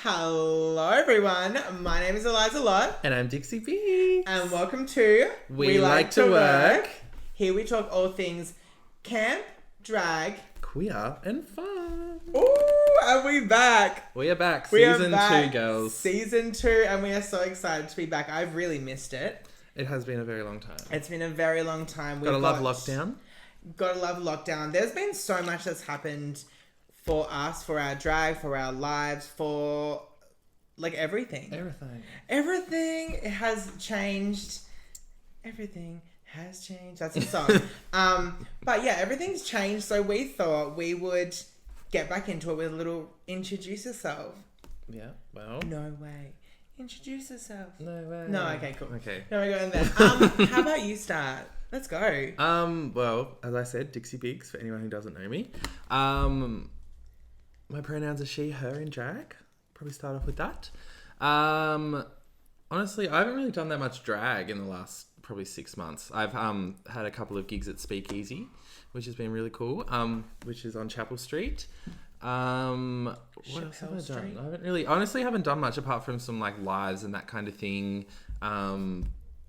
Hello everyone, my name is Eliza Lott. And I'm Dixie B. And welcome to We Like to Work. Here we talk all things camp, drag, Queer and fun. ooh, and we back. We are back. We are Season back. 2, girls. Season 2, and we are so excited to be back. I've really missed it. It has been a very long time. It's been a very long time. Gotta love lockdown. Gotta love lockdown. There's been so much that's happened for us, for our drag, for our lives, for like everything. Everything has changed. Everything has changed. That's a song. But yeah, everything's changed. So we thought we would get back into it with a little introduce yourself. Yeah, well. No way. Introduce yourself. No way. No, okay, cool. Okay. No, we're going there. How about you start? Let's go. Well, as I said, Dixie Biggs, for anyone who doesn't know me. My pronouns are she, her, and drag. Probably start off with that. Honestly, I haven't really done that much drag in the last probably 6 months. I've had a couple of gigs at Speakeasy, which has been really cool, which is on Chapel Street. What else have I done? I haven't done much apart from some like lives and that kind of thing. I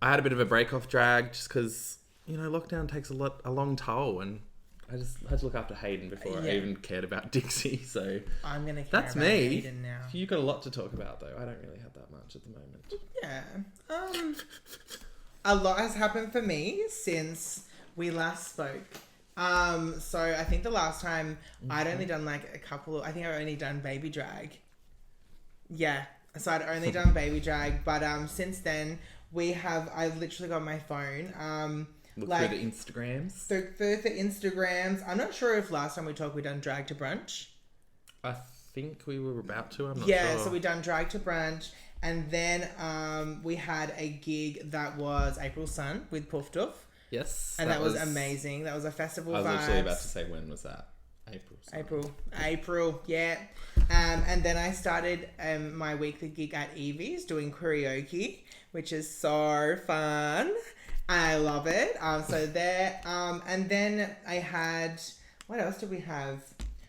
had a bit of a break off drag just because, lockdown takes a long toll, and I just had to look after Hayden before I even cared about Dixie. So I'm gonna care that's about me. Hayden now. You've got a lot to talk about though. I don't really have that much at the moment. Yeah. A lot has happened for me since we last spoke. So I think the last time I'd only done like I think I've only done baby drag. Yeah. So I'd only done baby drag, but since then I've literally got my phone. Look through the Instagrams. Through the Instagrams. I'm not sure if last time we talked we done drag to brunch. I think we were about to. I'm not sure. Yeah, so we done drag to brunch, and then we had a gig that was April Sun with Puff Duff. Yes. And that was amazing. That was a festival I was vibes. literally about to say, when was that? April, yeah. And then I started my weekly gig at Evie's doing karaoke, which is so fun. I love it. So there. And then I had, what else did we have?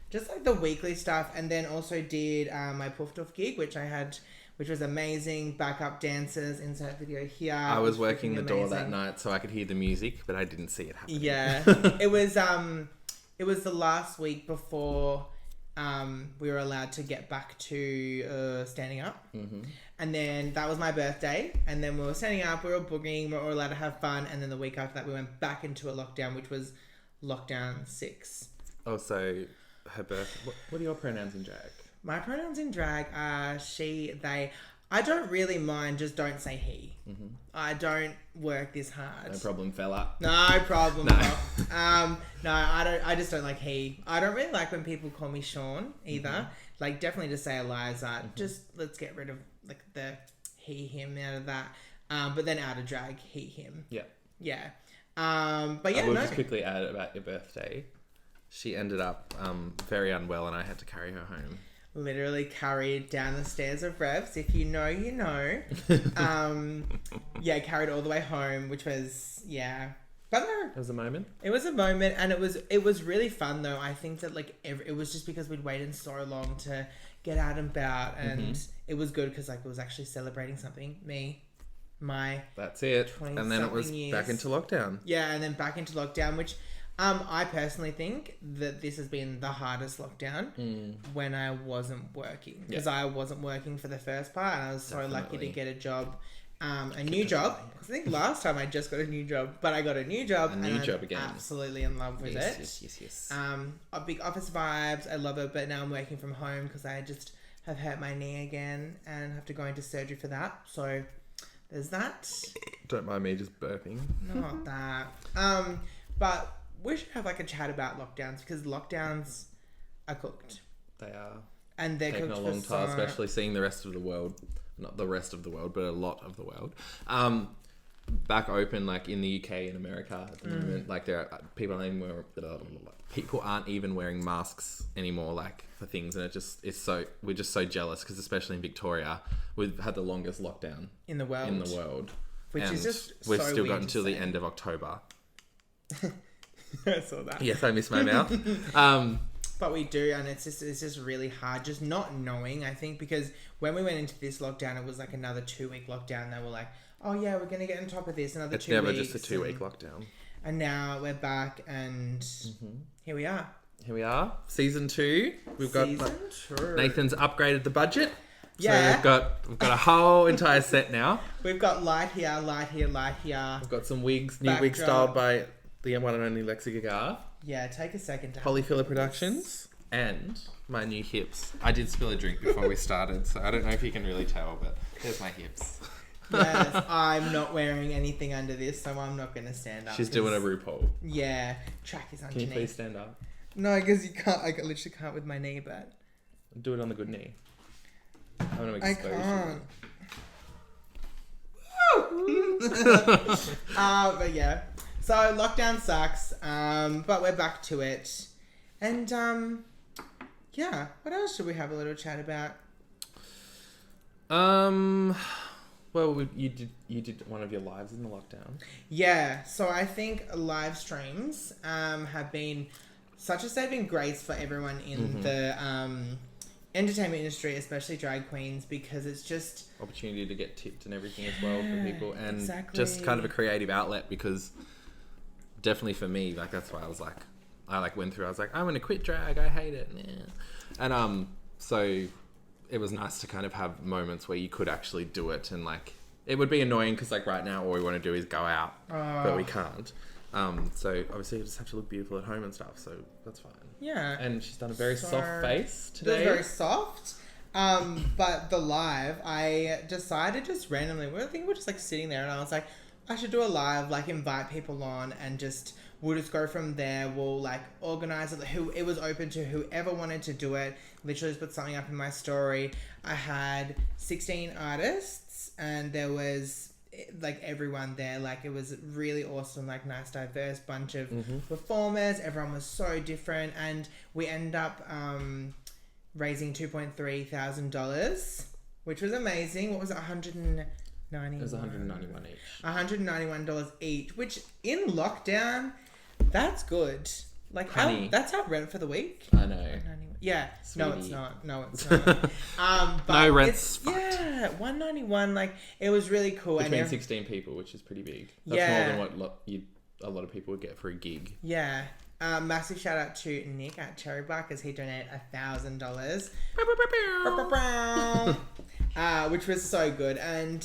Just like the weekly stuff, and then also did my Puff Duff gig, which was amazing. Backup dancers, insert video here. I was working the door that night so I could hear the music, but I didn't see it happening. Yeah. It was the last week before we were allowed to get back to standing up. Mm-hmm. And then that was my birthday. And then we were standing up, we were boogieing, we were allowed to have fun. And then the week after that, we went back into a lockdown, which was lockdown 6. Oh, so her birth. What are your pronouns in drag? My pronouns in drag are she, they. I don't really mind, just don't say he. Mm-hmm. I don't work this hard. No problem, fella. No problem. No. No, I just don't like he. I don't really like when people call me Sean either. Mm-hmm. Like, definitely just say Eliza. Mm-hmm. Just let's get rid of like the he, him out of that. But then out of drag, he, him. Yeah. Yeah. But yeah, I will just quickly add about your birthday. She ended up very unwell, and I had to carry her home. Literally carried down the stairs of Revs. If you know, you know. Carried all the way home, which was, yeah. But no. It was a moment. It was a moment, and it was really fun, though. I think that, like, it was just because we'd waited so long to get out and about, and it was good because, like, it was actually celebrating something. That's it. And then it was back into lockdown. Yeah, and then back into lockdown, which... I personally think that this has been the hardest lockdown when I wasn't working. Because I wasn't working for the first part, and I was so lucky to get a job, a new job. Because I think last time I just got a new job, but I got a new job. I'm absolutely in love with it. Yes. Big office vibes. I love it, but now I'm working from home because I just have hurt my knee again and have to go into surgery for that. So there's that. Don't mind me just burping. Not that. But... we should have like a chat about lockdowns because lockdowns are cooked. They are. And they're taking cooked a long time, especially seeing the rest of the world, not the rest of the world, but a lot of the world, back open, like in the UK and America at the moment. Like people aren't even wearing masks anymore, like for things, and we're just so jealous because especially in Victoria, we've had the longest lockdown in the world, which is just we've still got until the end of October. I saw that. Yes, I missed my mouth. But we do, and it's just really hard, just not knowing, I think, because when we went into this lockdown, it was like another 2-week lockdown. They were like, oh yeah, we're going to get on top of this another 2 weeks. It's never just a 2-week lockdown. And now we're back, and here we are. Here we are. Season 2. We've got Two. Nathan's upgraded the budget. Yeah. So we've got a whole entire set now. We've got light here, light here, light here. We've got some wigs, new wigs styled by the one and only Lexi Gaga. Yeah, take a second to Polyfiller Productions. And my new hips. I did spill a drink before we started, so I don't know if you can really tell, but there's my hips. Yes, I'm not wearing anything under this, so I'm not going to stand up. She's doing a RuPaul. Yeah, track is underneath. Can you please stand up? No, because you can't. I literally can't with my knee, but... Do it on the good knee. I'm gonna I expose can't. But yeah. So lockdown sucks, but we're back to it. And yeah, what else should we have a little chat about? Well, you did one of your lives in the lockdown. Yeah, so I think live streams have been such a saving grace for everyone in the entertainment industry, especially drag queens, because it's just opportunity to get tipped and everything as well for people, and just kind of a creative outlet, because definitely for me, like, that's why I was like, I went through, I was like, I'm gonna quit drag, I hate it. And so it was nice to kind of have moments where you could actually do it, and like, it would be annoying because like right now all we want to do is go out, but we can't. So obviously you just have to look beautiful at home and stuff, so that's fine. Yeah. And she's done a very soft face today. It was very soft. But the live, I decided just randomly, I think we're just like sitting there, and I was like, I should do a live, like invite people on, and we'll just go from there. We'll like organize it. It was open to whoever wanted to do it. Literally just put something up in my story. I had 16 artists, and there was like everyone there. Like, it was really awesome, like nice diverse bunch of performers. Everyone was so different, and we ended up raising $2,300, which was amazing. What was it? $191 It was $191 each. $191 each, which in lockdown, that's good. Like, that's our rent for the week. I know. Yeah. Sweetie. No, it's not. No, it's not. But no rent's yeah, $191. Like, it was really cool. Between 16 people, which is pretty big. That's more than what a lot of people would get for a gig. Yeah. Massive shout out to Nick at Cherry Bar, because he donated $1,000. Which was so good. And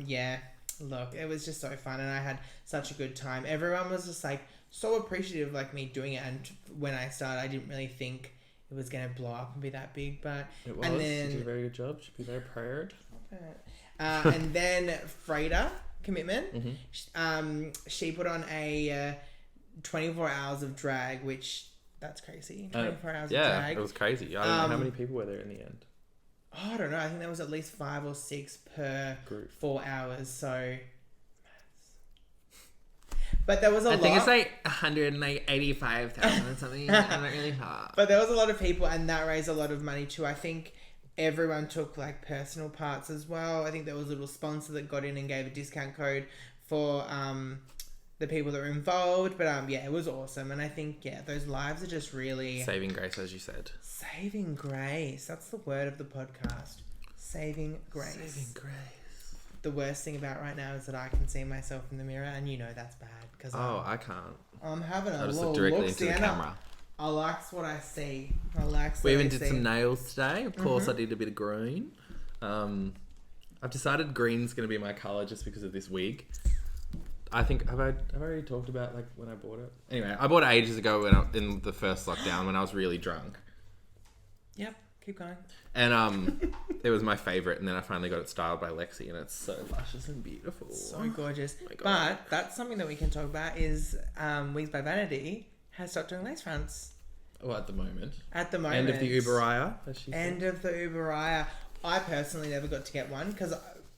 yeah, look, it was just so fun, and I had such a good time. Everyone was just like so appreciative of like me doing it, and when I started, I didn't really think it was gonna blow up and be that big, but it was. And then, you did a very good job. Should be very proud. And then Freda Commitment, she put on a 24 hours of drag, which that's crazy. 24 hours of drag. Yeah, it was crazy. I don't know how many people were there in the end. Oh, I don't know. I think there was at least 5 or 6 per group. 4 hours. So, but there was a lot. I think it's like 185,000 or something. I'm not really hard. But there was a lot of people, and that raised a lot of money too. I think everyone took like personal parts as well. I think there was a little sponsor that got in and gave a discount code for the people that were involved. But yeah, it was awesome. And I think, yeah, those lives are just really saving grace, as you said. Saving grace. That's the word of the podcast. Saving grace. Saving grace. The worst thing about right now is that I can see myself in the mirror, and you know that's bad. Cause I can't. I'm having a I just little look directly look, into the camera. I likes what I see. I likes. We even did some nails today. Of course, I did a bit of green. I've decided green's going to be my colour just because of this wig. I think have I already talked about like when I bought it? Anyway, I bought it ages ago in the first lockdown when I was really drunk. Yep, keep going. And it was my favourite, and then I finally got it styled by Lexi, and it's so luscious and beautiful. So gorgeous. Oh my God. But that's something that we can talk about is Wigs by Vanity has stopped doing lace fronts. Well, at the moment. End of the Uberaya, as she said. End of the Uberaya. I personally never got to get one, because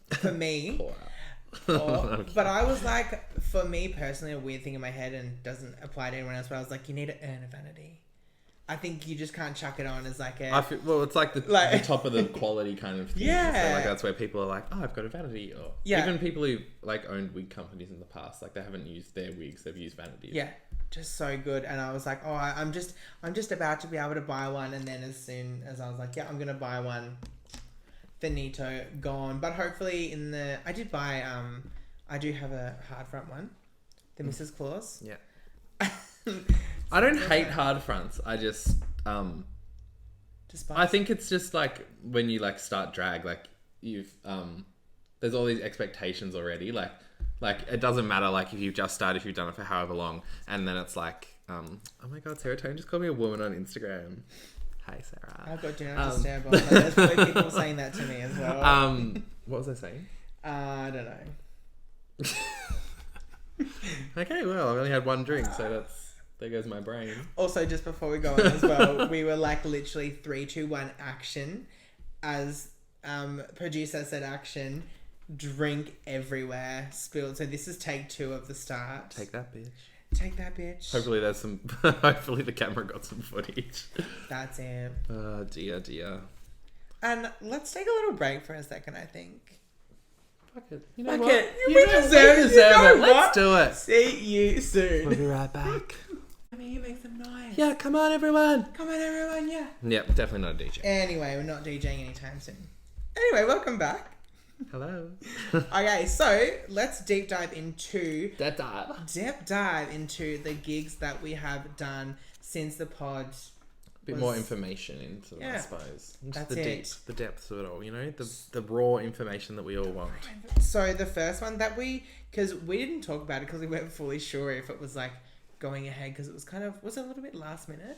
for me... but I was like, for me personally, a weird thing in my head, and doesn't apply to anyone else, but I was like, you need to earn a vanity. I think you just can't chuck it on as like a... it's like the top of the quality kind of thing. Yeah. So like that's where people are like, oh, I've got a vanity. Or even people who like owned wig companies in the past, like they haven't used their wigs, they've used vanities. Yeah. just so good. And I was like, oh, I'm just about to be able to buy one. And then as soon as I was like, yeah, I'm gonna buy one, finito, gone. But hopefully I did buy I do have a hard front one, the Mrs. Claus. Yeah. I don't hate hard fronts. I just I think it's just like when you like start drag, like you've there's all these expectations already. Like it doesn't matter like if you've just started, if you've done it for however long, and then it's like oh my god, Sarah Tone just called me a woman on Instagram. Hi Sarah. I've got dinner to stab on. There's probably people saying that to me as well. What was I saying? I don't know. Okay, well, I've only had one drink, so there goes my brain. Also, just before we go on as well, we were like literally 3, 2, 1 action. As producer said action, drink everywhere, spilled. So this is take 2 of the start. Take that, bitch. Take that, bitch. Hopefully there's some. Hopefully the camera got some footage. That's it. Oh dear. And let's take a little break for a second. I think. Fuck it. You know Fuck what? it. You We know, deserve we it. deserve You know it. what? Let's do it. See you soon. We'll be right back. I mean, you make some noise. Yeah, come on, everyone. Come on, everyone. Yeah. Yep, definitely not a DJ. Anyway, we're not DJing anytime soon. Anyway, welcome back. Hello. Okay, so let's deep dive into Deep dive. Deep dive into the gigs that we have done since the pod. A bit more information into them, I suppose. Into That's the depths of it all, you know? The raw information that we all want. So the first one that because we didn't talk about it because we weren't fully sure if it was like going ahead because it was was it a little bit last minute?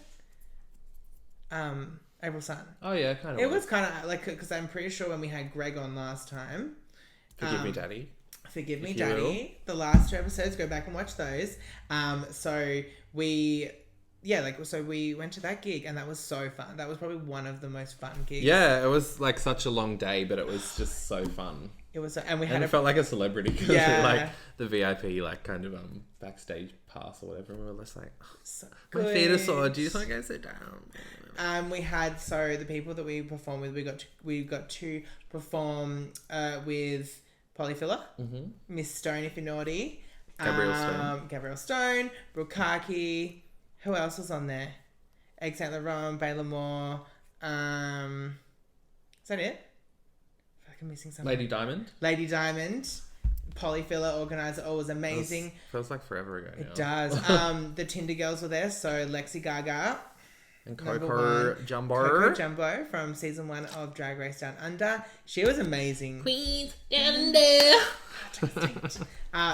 April Sun. Oh yeah, kind of. It was kind of like, because I'm pretty sure when we had Greg on last time. Forgive me, Daddy. Forgive me, Daddy. The last 2 episodes, go back and watch those. So we went to that gig and that was so fun. That was probably one of the most fun gigs. Yeah, it was like such a long day, but it was just so fun. It was, and it felt like a celebrity because we like the VIP, like kind of backstage pass or whatever. And we were just like, so my feet are sore. Do you just want to go sit down? We had the people that we performed with. We got to perform with Polyfiller, Miss Stone if you're naughty, Gabrielle Stone, Brukaki. Who else was on there? Egg Saint Laurent, Baylor Moore. Is that it? I feel like I'm missing something. Lady Diamond. Polyfiller organizer. Oh, it was amazing. Feels like forever ago now. It does. The Tinder girls were there. So Lexi Gaga. And Coco Jumbo from season 1 of Drag Race Down Under. She was amazing. Queens down under.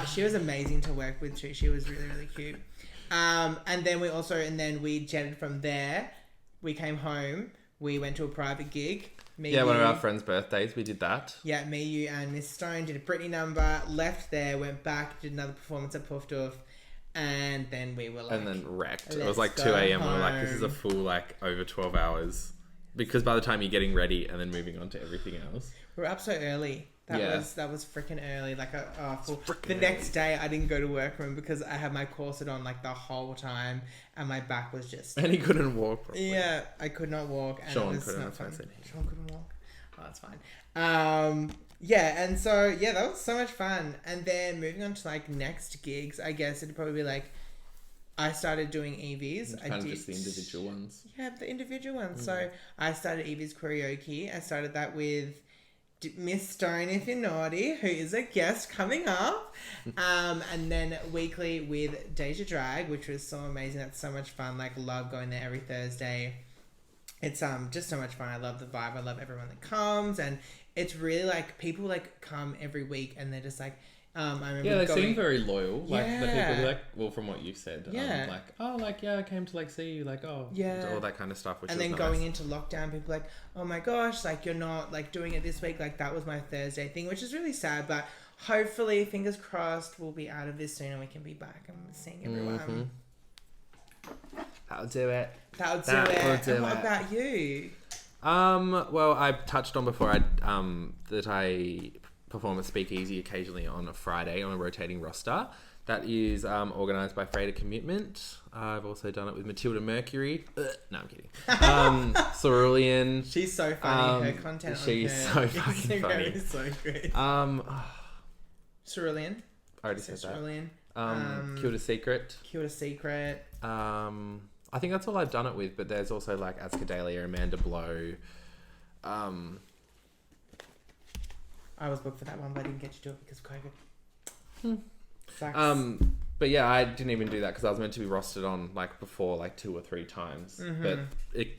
She was amazing to work with too. She was really, really cute. And then we jetted from there. We came home. We went to a private gig. One of our friends' birthdays. We did that. Yeah, me, you, and Miss Stone did a Britney number. Left there, went back, did another performance at Puff Doof. And then we were like... And then wrecked. It was like 2 a.m. We were like, this is a full like over 12 hours. Because by the time you're getting ready and then moving on to everything else. We were up so early. That was freaking early. Like the next day I didn't go to work room because I had my corset on like the whole time and my back was just... And he couldn't walk properly. Yeah, I could not walk. And Sean it was couldn't. not fun. Sean couldn't walk. Oh, that's fine. And so, that was so much fun. And then moving on to like next gigs, I guess it'd probably be like, I started doing EVs. Kind of just the individual ones. Yeah, the individual ones. So I started EVs karaoke. I started that with Miss Stone if you're naughty, who is a guest coming up. And then weekly with Deja Drag, which was so amazing. That's so much fun. Like, love going there every Thursday. It's just so much fun. I love the vibe. I love everyone that comes, and it's really like people like come every week and they're just like, I remember they seem very loyal. Like the people Yeah. like, well, from what you've said, Yeah. like, oh, like, yeah, I came to like see you, like, oh, Yeah. all that kind of stuff. Which and was then nice. going into lockdown, people like, oh my gosh, like you're not like doing it this week. Like that was my Thursday thing, which is really sad. But hopefully, fingers crossed, we'll be out of this soon and we can be back and seeing everyone. That'll do it. That'll do That it. will do And what it. about you? Well, I touched on before that I perform at Speakeasy occasionally on a Friday on a rotating roster. That is organised by Freda Commitment. I've also done it with Matilda Mercury. No, I'm kidding. Cerulean. She's so funny. Her content She's on her so fucking Instagram funny. is so good. I Cerulean. already said that. Cerulean. Kilda Secret. Kilda Secret. I think that's all I've done it with, but there's also like Ascadelia, Amanda Blow. I was booked for that one, but I didn't get to do it because of COVID. Sucks. But yeah, I didn't even do that because I was meant to be rostered on like before like 2 or 3 times, but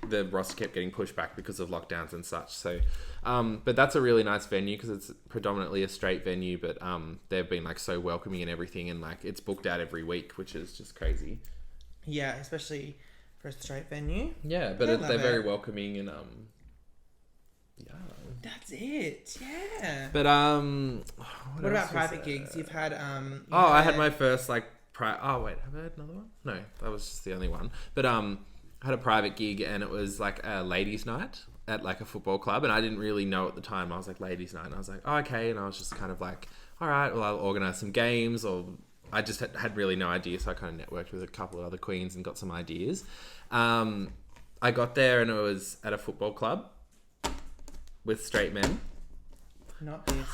the roster kept getting pushed back because of lockdowns and such. So, but that's a really nice venue because it's predominantly a straight venue, but they've been like so welcoming and everything, and like it's booked out every week, which is just crazy. Yeah, especially for a straight venue. Yeah, but they're very welcoming and yeah. That's it. Yeah. But what about private gigs? You've had I had my first like oh wait, have I had another one? No, that was just the only one. But I had a private gig and it was like a ladies' night at like a football club, and I didn't really know at the time. I was like, ladies' night, and I was like, oh, okay, and I was just kind of like, all right, well, I'll organise some games, or I just had really no idea, so I kind of networked with a couple of other queens and got some ideas. I got there and it was at a football club with straight men. Not this.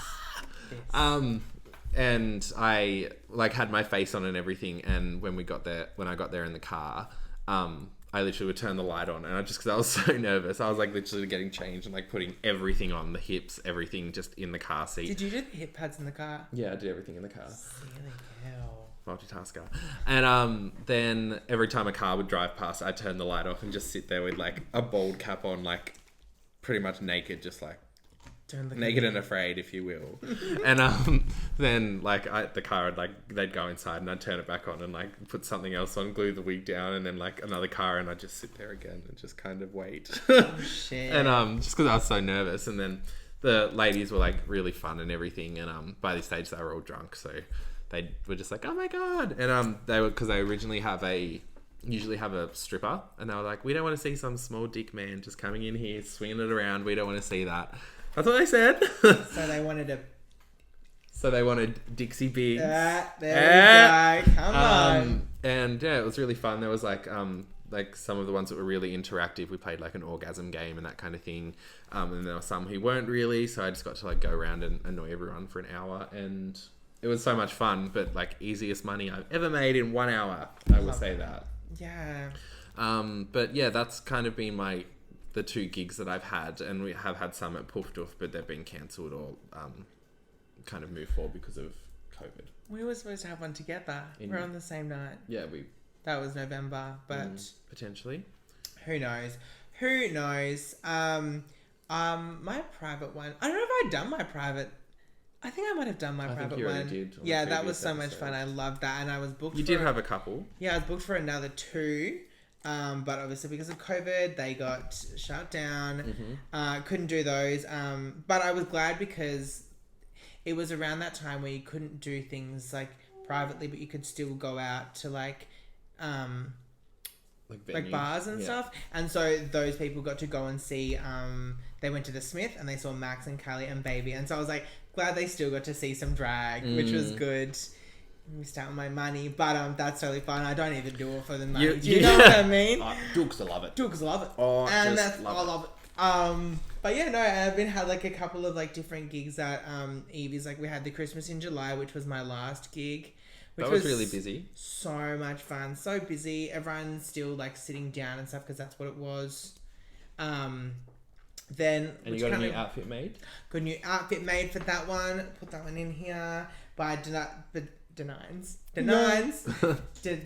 And I like had my face on and everything. And when I got there in the car, I literally would turn the light on, and because I was so nervous, I was like literally getting changed and like putting everything on, the hips, everything just in the car seat. Did you do the hip pads in the car? Yeah, I did everything in the car. Silly hell. Multitasker. And then every time a car would drive past, I'd turn the light off and just sit there with like a bald cap on, like pretty much naked, just like naked and afraid, if you will. And then like the car would like, they'd go inside and I'd turn it back on and like put something else on, glue the wig down, and then like another car, and I'd just sit there again and just kind of wait. Oh shit. And just because I was so nervous. And then the ladies were like really fun and everything, and by this stage they were all drunk, so they were just like, oh my god. And they were, because they originally usually have a stripper, and they were like, we don't want to see some small dick man just coming in here swinging it around, we don't want to see that. That's what they said. So they wanted Dixie Biggs. There we go. Come on. And yeah, it was really fun. There was like some of the ones that were really interactive. We played like an orgasm game and that kind of thing. And there were some who weren't really. So I just got to like go around and annoy everyone for an hour. And it was so much fun, but like easiest money I've ever made in 1 hour. I will say that. Yeah. But yeah, that's kind of been the 2 gigs that I've had, and we have had some at Poof Doof, but they've been cancelled or kind of moved forward because of COVID. We were supposed to have one together. We're on the same night. Yeah, that was November, but potentially. Who knows? My private one. I don't know if I'd done my private. I think I might have done my private think you one. already did. Yeah, that was so much fun. I loved that, and I was booked. You did have a couple. Yeah, I was booked for another 2. But obviously because of COVID, they got shut down. Couldn't do those. But I was glad because it was around that time where you couldn't do things like privately, but you could still go out to like bars and stuff. And so those people got to go and see, they went to the Smith and they saw Max and Callie and Baby. And so I was like, glad they still got to see some drag, which was good. Missed out on my money, but that's totally fine. I don't even do it for the money. Do you know what I mean? Dukes love it. Dukes love it. Oh, and just I love it. But yeah, no, I've had like a couple of like different gigs at Evie's. Like we had the Christmas in July, which was my last gig. Which that was really busy. So much fun. So busy. Everyone's still like sitting down and stuff because that's what it was. Then and you got a new outfit made? Got a new outfit made for that one. Put that one in here.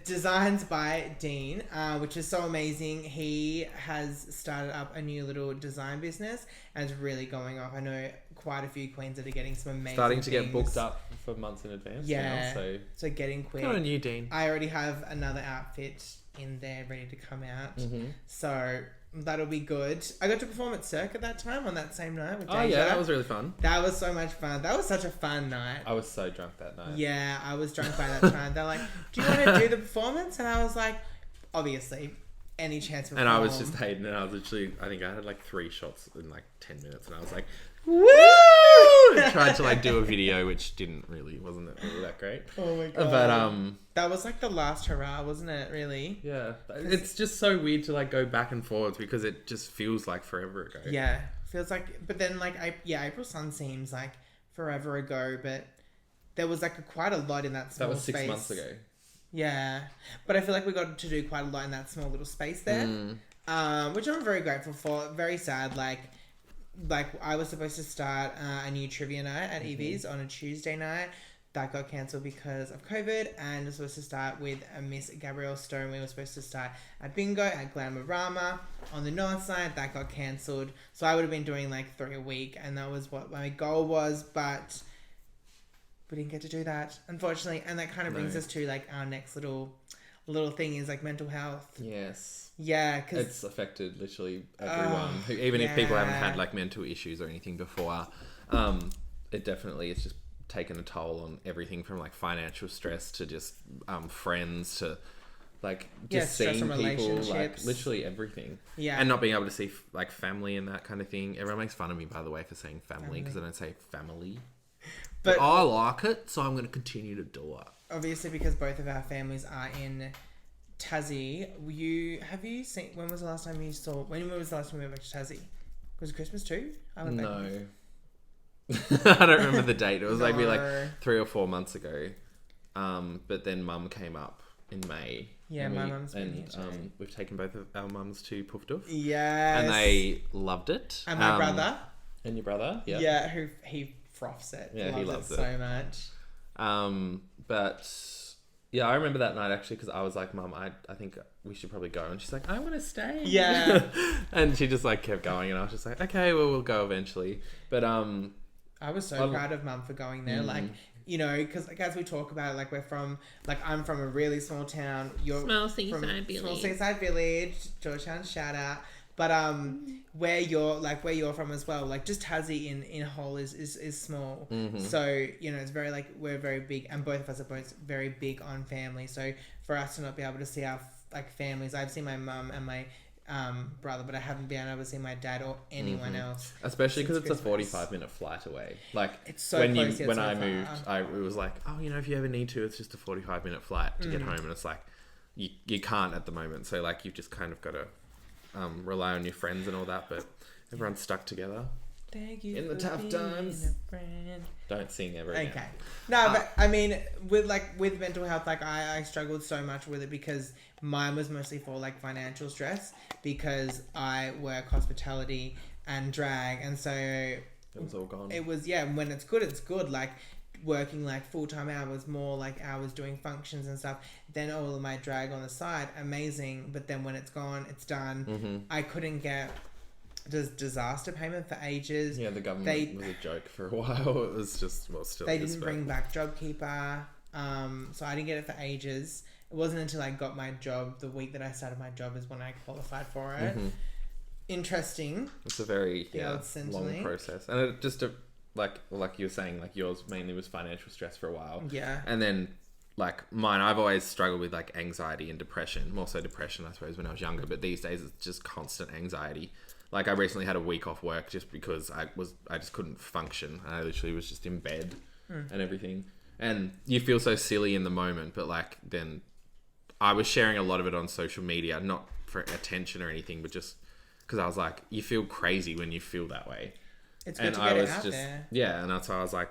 Designs by Dean, which is so amazing. He has started up a new little design business and it's really going off. I know quite a few queens that are getting some amazing starting to get booked up for months in advance now, so getting quick. Got a new Dean. I already have another outfit in there ready to come out, so that'll be good. I got to perform at Circuit that time on that same night with Deja. Oh yeah, that was really fun. That was so much fun. That was such a fun night. I was so drunk that night. Yeah, I was drunk by that time. They're like, do you want to do the performance? And I was like, obviously, any chance. And I was just hating it. I was literally, I think I had like 3 shots in like 10 minutes, and I was like, woo! I tried to like do a video, which wasn't really that great. Oh my god! But that was like the last hurrah, wasn't it? Really? Yeah, it's just so weird to like go back and forwards because it just feels like forever ago. Yeah, feels like. But then like April Sun seems like forever ago, but there was like quite a lot in that small That was 6 space. months ago. Yeah, but I feel like we got to do quite a lot in that small little space there, which I'm very grateful for. Very sad, like I was supposed to start a new trivia night at Evie's on a Tuesday night. That got cancelled because of COVID, and was supposed to start with Miss Gabrielle Storen. We were supposed to start at Bingo at Glamorama on the north side. That got cancelled, so I would have been doing like 3 a week, and that was what my goal was, but we didn't get to do that, unfortunately. And that kind of brings us to like our next little thing is like mental health. Yes. Yeah, because it's affected literally everyone. Even if people haven't had like mental issues or anything before, it definitely is just taken a toll on everything from like financial stress to just friends to like just seeing people, like literally everything. Yeah, and not being able to see like family and that kind of thing. Everyone makes fun of me, by the way, for saying family because I don't say family. But I like it, so I'm going to continue to do it. Obviously, because both of our families are in Tassie. Have you seen? When was the last time you saw? When was the last time we went back to Tassie? Was it Christmas too? No. I don't remember the date. It was maybe like 3 or 4 months ago. But then Mum came up in May. Yeah, my mum's been here too. We've taken both of our mums to Poof Doof. Yes. And they loved it. And my brother. And your brother? Yeah. Yeah, who he froths it. Yeah, he loves it so much. But yeah, I remember that night actually because I was like, Mum, I think we should probably go. And she's like, I want to stay. Yeah. And she just like kept going, and I was just like, okay, well, we'll go eventually. But I was so proud of Mum for going there. Like, you know, because like as we talk about it, like I'm from a really small town. You're small seaside village, Georgetown, shout out. But where you're from as well, like just Tassie in whole is small. So you know it's very like we're very big, and both of us are both very big on family. So for us to not be able to see our like families, I've seen my mum and my brother, but I haven't been able to see my dad or anyone else. Especially because it's a 45-minute flight away. Like it's so when close, when I moved, it was like, oh, you know, if you ever need to, it's just a 45-minute flight to get home, and it's like you can't at the moment. So like you've just kind of got to rely on your friends and all that, but everyone's stuck together. Thank you in the tough times. Don't sing ever again. Okay. No, but I mean, with mental health, like I struggled so much with it because mine was mostly for like financial stress because I work hospitality and drag, and so it was all gone. It was when it's good, it's good. Like working like full-time hours, more like hours doing functions and stuff, then all of my drag on the side, amazing, but then when it's gone, it's done. I couldn't get disaster payment for ages. Yeah, the government was a joke for a while. It was just still they didn't bring back JobKeeper, so I didn't get it for ages. It wasn't until I got my job, the week that I started my job is when I qualified for it. Interesting. It's a very long process, and it just like you were saying, like yours mainly was financial stress for a while. Yeah. And then like mine, I've always struggled with like anxiety and depression, more so depression, I suppose, when I was younger. But these days it's just constant anxiety. Like I recently had a week off work just because I just couldn't function. I literally was just in bed and everything. And you feel so silly in the moment, but like then I was sharing a lot of it on social media, not for attention or anything, but just because I was like, you feel crazy when you feel that way. It's good to get it out there. Yeah, and that's why I was like,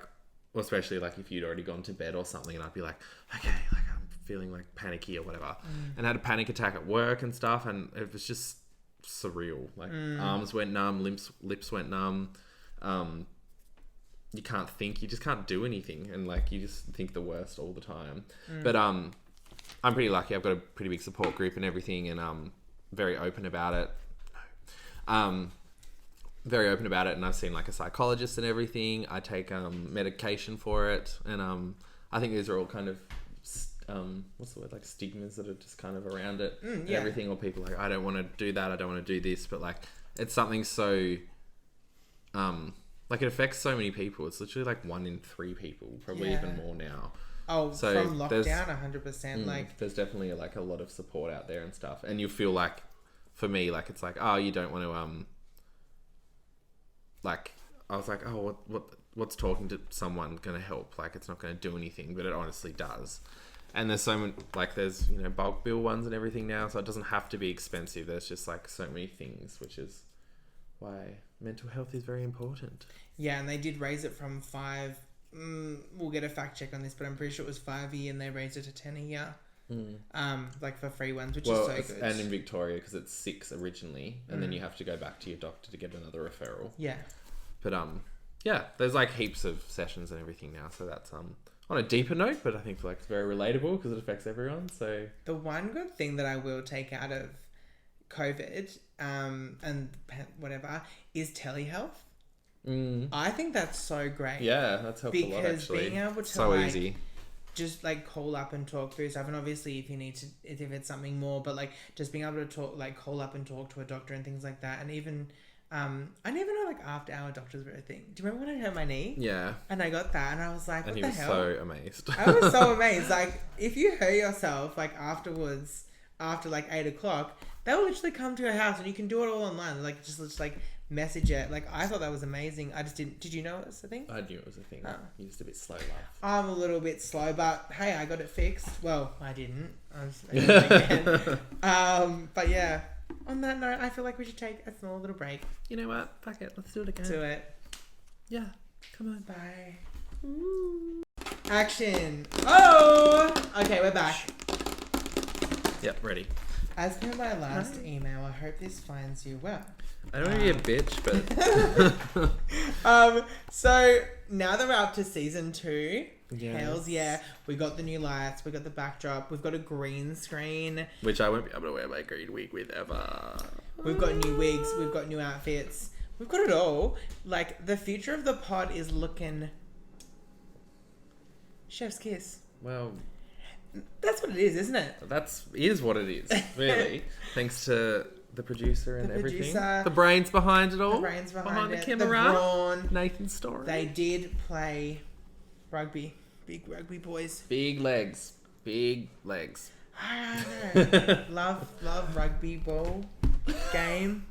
well, especially like if you'd already gone to bed or something, and I'd be like, okay, like I'm feeling like panicky or whatever, and I had a panic attack at work and stuff, and it was just surreal. Like arms went numb, lips went numb. You can't think, you just can't do anything, and like you just think the worst all the time. But I'm pretty lucky. I've got a pretty big support group and everything, and very open about it. Very open about it, and I've seen like a psychologist and everything. I take medication for it, and I think these are all kind of what's the word, like stigmas that are just kind of around it and everything, or people like, I don't want to do that, I don't want to do this, but like it's something so like it affects so many people. It's literally like 1 in 3 people, probably even more now. So from lockdown, 100%. Like there's definitely like a lot of support out there and stuff, and you feel like, for me, like it's like, oh, you don't want to like I was like, oh, what's talking to someone gonna help? Like it's not gonna do anything, but it honestly does. And there's so many, like there's, you know, bulk bill ones and everything now, so it doesn't have to be expensive. There's just like so many things, which is why mental health is very important. Yeah, and they did raise it from $5 we'll get a fact check on this, but I'm pretty sure it was 5 a year and they raised it to 10 a year. Like for free ones, which is so good. And in Victoria, because it's 6 originally, and then you have to go back to your doctor to get another referral. Yeah. But yeah, there's like heaps of sessions and everything now, so that's on a deeper note, but I think like it's very relatable because it affects everyone. So the one good thing that I will take out of COVID and whatever is telehealth. I think that's so great. Yeah, that's helped a lot actually. Because being able to so easy. Just like call up and talk through stuff, and obviously if you need to, if it's something more, but like just being able to talk, like call up and talk to a doctor and things like that, and even I never know like after hour doctors were a thing. Do you remember when I hurt my knee? Yeah. And I got that, and I was like, what the hell? And he was so amazed. I was so amazed. Like if you hurt yourself, like afterwards, after like 8 o'clock, they will literally come to your house and you can do it all online. Like just like message it. Like I thought that was amazing. I just didn't. Did you know it was a thing? I knew it was a thing. Oh. You're just a bit slow, love. I'm a little bit slow, but hey, I got it fixed. Well, I didn't. I was again. But yeah. On that note, I feel like we should take a small little break. You know what? Fuck it. Let's do it again. Do it. Yeah. Come on. Bye. Ooh. Action. Oh. Okay, we're back. Yep, ready. As per my last email, I hope this finds you well. I don't want to be a bitch, but... So, now that we're up to season 2, yes. Hells yeah, we got the new lights, we got the backdrop, we've got a green screen. Which I won't be able to wear my green wig with ever. We've got new wigs, we've got new outfits. We've got it all. Like, the future of the pod is looking... Chef's kiss. Well... That's what it is, isn't it? Is what it is, really. Thanks to the producer and everything. Producer, the brains behind it all. The brains behind the it. camera. The brawn. Nathan Storen. They did play rugby. Big rugby boys. Big legs. Big legs. I don't know. love rugby ball game.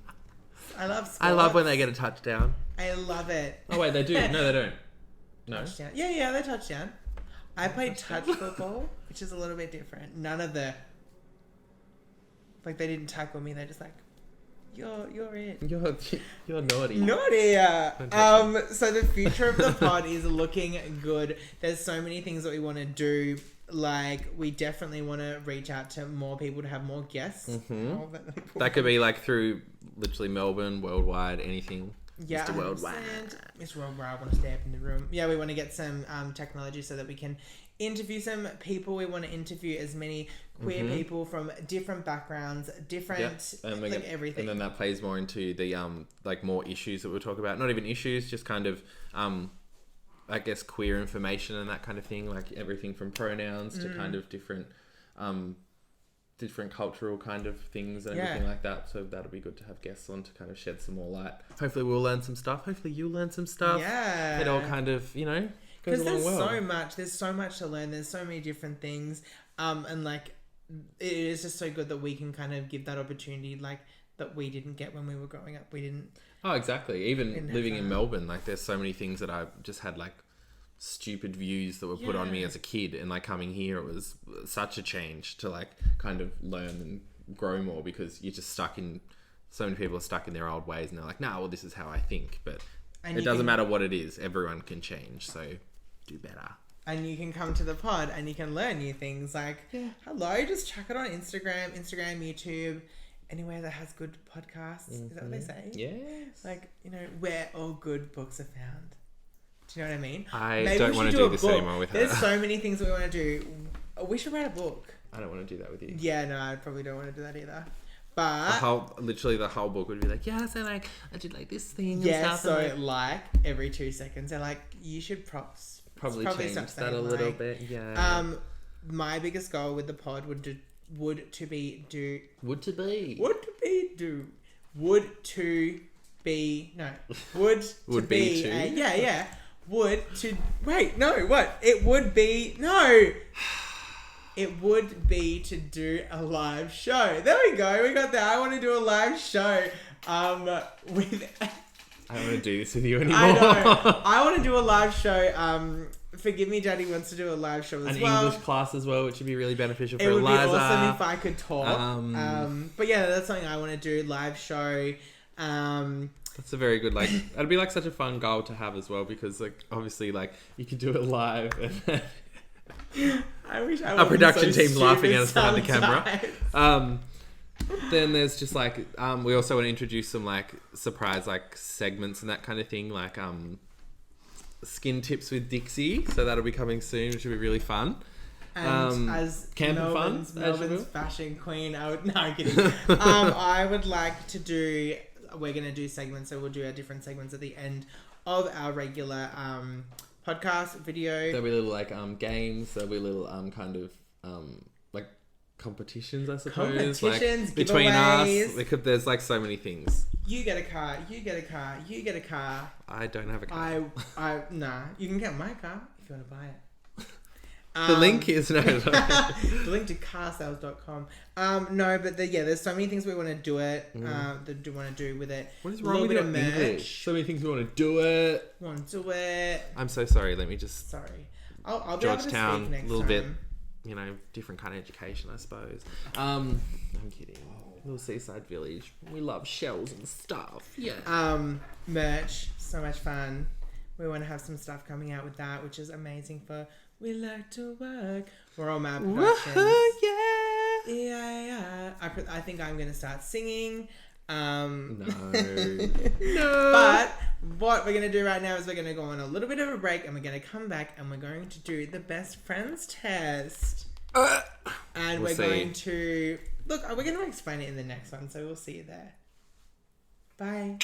I love sports. I love when they get a touchdown. I love it. Oh, wait, they do. No, they don't. No. Touchdown. Yeah, they touchdown. I played touch football, which is a little bit different. None of the... Like, they didn't tackle me. They're just like, you're it. You're naughty. Naughty. So the future of the pod is looking good. There's so many things that we want to do. Like, we definitely want to reach out to more people to have more guests. Mm-hmm. Oh, that could be like through literally Melbourne, worldwide, anything. Yeah, Mr. Worldwide. Mr. Worldwide, I want to stay up in the room. Yeah, we want to get some technology so that we can interview some people. We want to interview as many queer people from different backgrounds, different, everything. And then that plays more into the like more issues that we'll talk about. Not even issues, just kind of I guess queer information and that kind of thing. Like everything from pronouns to kind of different cultural kind of things and everything like that. So that'll be good to have guests on to kind of shed some more light. Hopefully we'll learn some stuff. Hopefully you'll learn some stuff. Yeah. It all kind of, goes along well. Because there's so much to learn. There's so many different things. And like, it is just so good that we can kind of give that opportunity, like, that we didn't get when we were growing up. We didn't. Oh, exactly. Even living in Melbourne, like there's so many things that I just had like stupid views that were put on me as a kid, and like coming here, it was such a change to like kind of learn and grow more, because you're just stuck in, so many people are stuck in their old ways and they're like, nah, well, this is how I think, but it doesn't matter what it is, everyone can change, so do better. And you can come to the pod and you can learn new things, like hello, just chuck it on Instagram, YouTube, anywhere that has good podcasts. Is that what they say? Yes. Like, where all good books are found. Do you know what I mean? I don't want to do this anymore with her. There's so many things we want to do. We should write a book. I don't want to do that with you. Yeah, no, I probably don't want to do that either. But the whole book would be like, yeah, so like I did like this thing. Yeah, and stuff, so and like every 2 seconds, they're like, you should probably change that a little bit. Yeah. My biggest goal with the pod would to be to do a live show. There we go. We got that. I want to do a live show. With. I don't want to do this with you anymore. I know. I want to do a live show. Forgive me, Daddy wants to do a live show as well. An English class as well, which would be really beneficial for Eliza. It would Eliza. be awesome if I could talk. But yeah, that's something I want to do. Live show. That's a very good, like, it'd be like such a fun goal to have as well, because like obviously like you can do it live and I wish I our wasn't production so team's laughing at us stupid behind the camera. sometimes. Then there's just like we also want to introduce some like surprise like segments and that kind of thing, like skin tips with Dixie, so that'll be coming soon, which will be really fun. And as camp and fun, Melbourne's, as Melbourne's usual. fashion queen, I'm kidding. I would like to do, we're going to do segments, so we'll do our different segments at the end of our regular podcast video. There'll be little like games, there'll be little kind of like competitions, I suppose. Competitions, like, between giveaways. us. There's like so many things. You get a car, you get a car, you get a car. I don't have a car. Nah, you can get my car if you want to buy it. The link is no. The link to carsales.com. No, but there's so many things we want to do it. That do want to do with it. What is A wrong little with bit your of merch. English? So many things we want to do it. Want to do it. I'm so sorry. Let me just Sorry. I'll be able to Georgetown, speak next a little time. bit, different kind of education, I suppose. I'm kidding. Little seaside village. We love shells and stuff. Yeah. Merch. So much fun. We want to have some stuff coming out with that, which is amazing for We Like to Work. We're all Mad Productions. Yeah. Yeah. I think I'm going to start singing. No. But what we're going to do right now is we're going to go on a little bit of a break and we're going to come back and we're going to do the best friends test. And we're going to... Look, we're going to explain it in the next one, so we'll see you there. Bye.